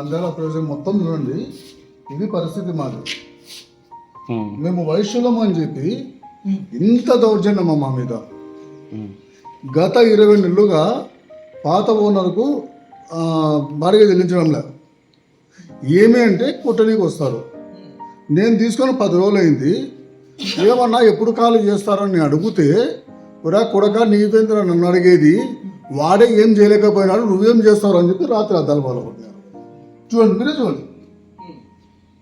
నంద్యాల ప్రజలు మొత్తం చూడండి, ఇది పరిస్థితి మాది. మేము వైశ్యులం అని చెప్పి ఇంత దౌర్జన్యం మా మీద. గత 20 నెలలుగా పాత ఓనర్కు బాడిగ చెల్లించడం లేదు. ఏమి అంటే కుట్టనీకి వస్తారు. నేను తీసుకొని 10 రోజులు అయింది. ఏమన్నా ఎప్పుడు ఖాళీ చేస్తారని నేను అడిగితే, ఒరా కొడక నీవేంద్ర నన్ను అడిగేది, వాడే ఏం చేయలేకపోయినాడు, నువ్వేం చేస్తావు అని చెప్పి రాత్రి అద్దాలు పాల్పడినారు. చూడండి, మీరే చూడండి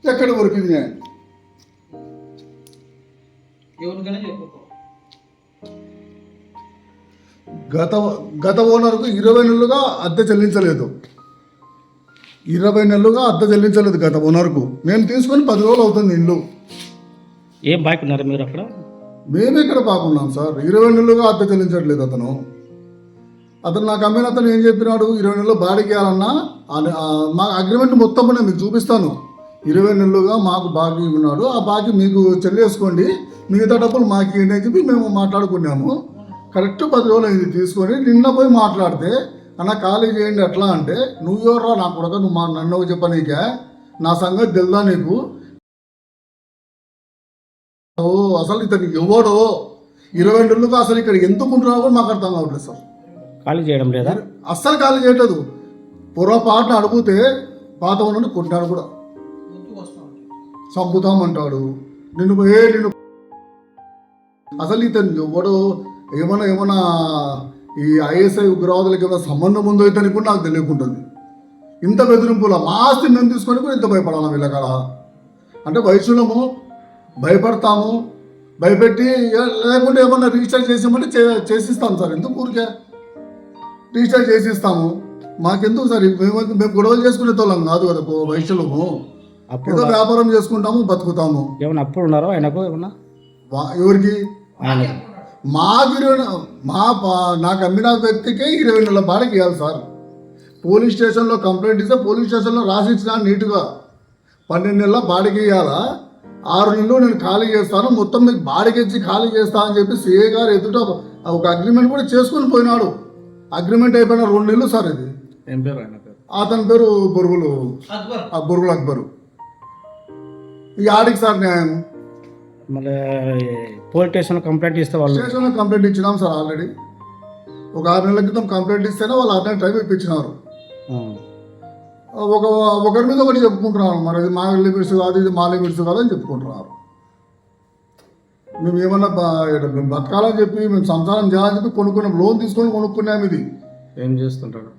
ఎక్కడి వరకు ఇది న్యాయం. గత ఓనర్కు 20 నెలలుగా అద్దె చెల్లించలేదు. 20 నెలలుగా అద్దె చెల్లించలేదు గత ఓనర్కు. మేము తీసుకొని 10 రోజులు అవుతుంది ఇల్లు. ఏం బాగున్నారు మీరు అక్కడ? మేము ఎక్కడ బాగున్నాం సార్? 20 నెలలుగా అద్దె చెల్లించట్లేదు అతను. నాకు అమ్మిన అతను ఏం చెప్పినాడు, 20 నెలలు బాడిగ ఇవ్వాలన్నా మా అగ్రిమెంట్ మొత్తం నేను మీకు చూపిస్తాను. 20 నెలలుగా మాకు బాకీ ఉన్నాడు, ఆ బాకీ మీకు చెల్లేసుకోండి, మిగతా డబ్బులు మాకు ఏంటి అని చెప్పి మేము మాట్లాడుకున్నాము. కరెక్ట్ 10 రోజులు అయింది తీసుకొని. నిన్న పోయి మాట్లాడితే అన్న ఖాళీ చేయండి అట్లా అంటే, నువ్వెవర్రా నా కొడక, నువ్వు నన్ను చెప్పనీకే, నా సంగతి తెలుదా నీకు? ఓ అసలు ఇతను ఎవడో 20 నెలలుగా అసలు ఇక్కడ ఎందుకు ఉంటున్నావో మాకు అర్థం కావట్లేదు సార్. ఖాళీ చేయడం లేదా? అస్సలు ఖాళీ చేయట్లేదు. పొరపాటున అడిగితే పాత ఉన్నది కొట్టాడు కూడా, చంపుతామంటాడు. నిన్ను అసలు ఇతను ఎవడో ఏమన్నా ఈ ఐఎస్ఐ ఉగ్రవాదులకి ఏమైనా సంబంధం ఉందో ఇతని కూడా నాకు తెలియకుంటుంది. ఇంత బెదిరింపుల మా ఆస్తి మేము తీసుకొని కూడా ఇంత భయపడాలా వీళ్ళకాడ? అంటే వయసులము భయపడతాము, భయపెట్టి లేకుంటే ఏమన్నా రిజిస్టర్ చేసామంటే చేసిస్తాం సార్. ఎందుకు ఊరికే రిజిస్టర్ చేసిస్తాము? మాకెందుకు సార్? మేము గొడవలు చేసుకునే తోళ్ళం కాదు కదా వయసులము. ఏదో వ్యాపారం చేసుకుంటాము, బతుకుతాము. ఏమన్నా అప్పుడు ఉన్నారో ఆయనకు? ఏమన్నా ఎవరికి? నాకు అమ్మిన వ్యక్తికే 20 నెలల బాడిగ ఇవ్వాలి సార్. పోలీస్ స్టేషన్లో కంప్లైంట్ ఇస్తే పోలీస్ స్టేషన్లో రాసిచ్చినా నీట్గా 12 నెలల బాడిగ ఇవ్వాలా, 6 నెలలు నేను ఖాళీ చేస్తాను, మొత్తం మీకు బాడిగ ఇచ్చి ఖాళీ చేస్తా అని చెప్పి సిఏ గారు ఎదుట ఒక అగ్రిమెంట్ కూడా చేసుకుని పోయినాడు. అగ్రిమెంట్ అయిపోయిన 2 నెలలు సార్. ఇది ఏం పేరు ఆయన పేరు? అతని పేరు బొరుగులు అక్బరు. ఈ ఆడికి సార్ న్యాయం. మళ్ళీ పోలీస్ స్టేషన్లో కంప్లైంట్ ఇస్తే వాళ్ళు? స్టేషన్లో కంప్లైంట్ ఇచ్చినాం సార్ ఆల్రెడీ. ఒక 6 నెలల క్రితం కంప్లైంట్ ఇస్తేనే వాళ్ళు 6 నెలలు టైం ఇప్పించినారు. ఒకరి మీద ఒకటి చెప్పుకుంటున్నారు, మరి ఇది మా లిమిట్స్ కాదు, ఇది మా లిమిట్స్ కాదు అని చెప్పుకుంటున్నారు. మేము ఏమన్నా మేము బతకాలని చెప్పి, మేము సంసారం చేయాలని చెప్పి కొనుక్కున్నాం, లోన్ తీసుకొని కొనుక్కున్నాం. ఇది ఏం చేస్తుంటాడు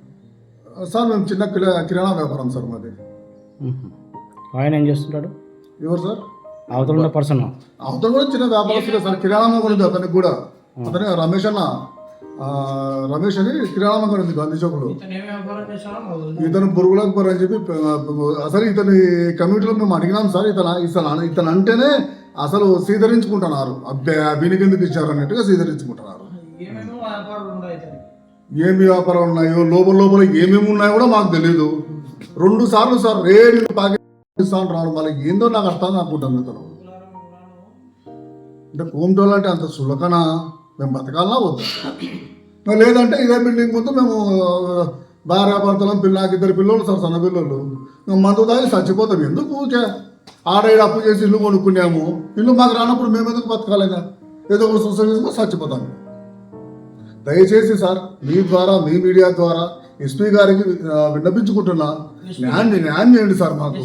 సార్? మేము చిన్న కిరాణా వ్యాపారం సార్ మాది. ఆయన ఏం చేస్తుంటాడు? ఎవరు సార్? అవతల ఉన్న పర్సన్. అవతల కూడా చిన్న వ్యాపారస్తులే సార్. కిరాణా కూడా అతనికి కూడా, అతనే రమేష్ అని కిరాణా కూడా ఉంది గాంధీ చౌక్లో. ఇతను బొరుగుల అక్బర్ అని చెప్పి అసలు ఇతని కమ్యూనిటీలో మేము అడిగినాం సార్. ఇతను అంటేనే అసలు సీదరించుకుంటున్నారు. వీనికి ఎందుకు ఇచ్చారు అన్నట్టుగా సీదరించుకుంటున్నారు. ఏమి వ్యాపారాలు ఉన్నాయో లోపల ఏమేమి ఉన్నాయో కూడా మాకు తెలియదు. 2 సార్లు సార్ రేడియో పాకిస్తాన్ రావడం మళ్ళీ ఏందో నాకు అర్థం కాకుంటాను. ఇతను అంటే కోమటోళ్ళు అంటే అంత సులకన మేము బతకాలన్నా వద్దు, లేదంటే ఇదే బిల్డింగ్ ముందు మేము భార్యాభర్తలం, నాకు 2 పిల్లలు సార్, సన్న పిల్లలు. మేము మందు తాగి చచ్చిపోతాం. ఎందుకు ఊరికే ఆడైడు అప్పు చేసి ఇల్లు కొనుక్కున్నాము, ఇల్లు మాకు రానప్పుడు మేము ఎందుకు బతకాలేదా? ఏదో ఒక సూసైడ్ చేసుకుని చచ్చిపోతాము. దయచేసి సార్ మీ ద్వారా, మీ మీడియా ద్వారా ఎస్పీ గారికి విన్నపించుకుంటున్నా, న్యాయం చేయండి సార్. మాకు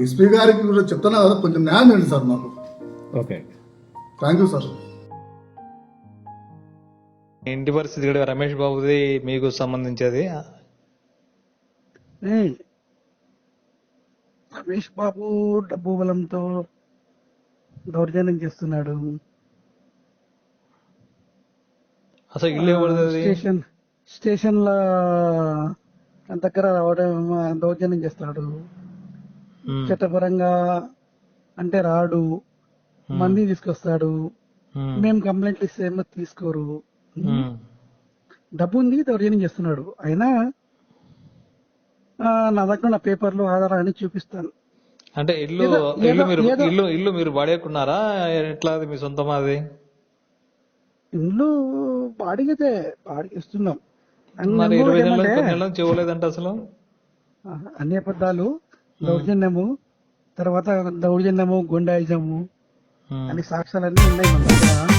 ఎస్పీ గారికి కూడా చెప్తున్నా కదా, కొంచెం న్యాయం చేయండి సార్ మాకు. Okay, thank you sir. ఇంటి పరిస్థితి కూడా రమేష్ బాబుది మీకు సంబంధించేది. రమేష్ బాబు డబ్బు బలంతో దౌర్జన్యం చేస్తున్నాడు. అసలు ఇల్లు ఎవరిది? స్టేషన్ లో దగ్గర రావడం, దౌర్జన్యం చేస్తాడు. చట్టపరంగా అంటే రాడు, మంది తీసుకొస్తాడు. మేము కంప్లైంట్లు ఇస్తే ఏమో తీసుకోరు. డబ్బు ఉంది, దౌర్జన్యం చేస్తున్నాడు. అయినా నా దగ్గర నా పేపర్లు ఆధారాన్ని చూపిస్తాను. అంటే ఇల్లు మీరు బాడేకున్నారా? ఎట్లా? మీ సొంతమా అది? ఇల్లు బాడిగితే బాడిగిస్తున్నాం. మరి 20 నెలలకు చెవ్వలేదంటే అసలు అన్ని అబద్ధాలు, దౌర్జన్యము, తర్వాత దౌర్జన్యము, గుండాయిజము ఉమ్. అనే సాక్ష్యాలన్నీ ఉన్నాయి మన దగ్గర.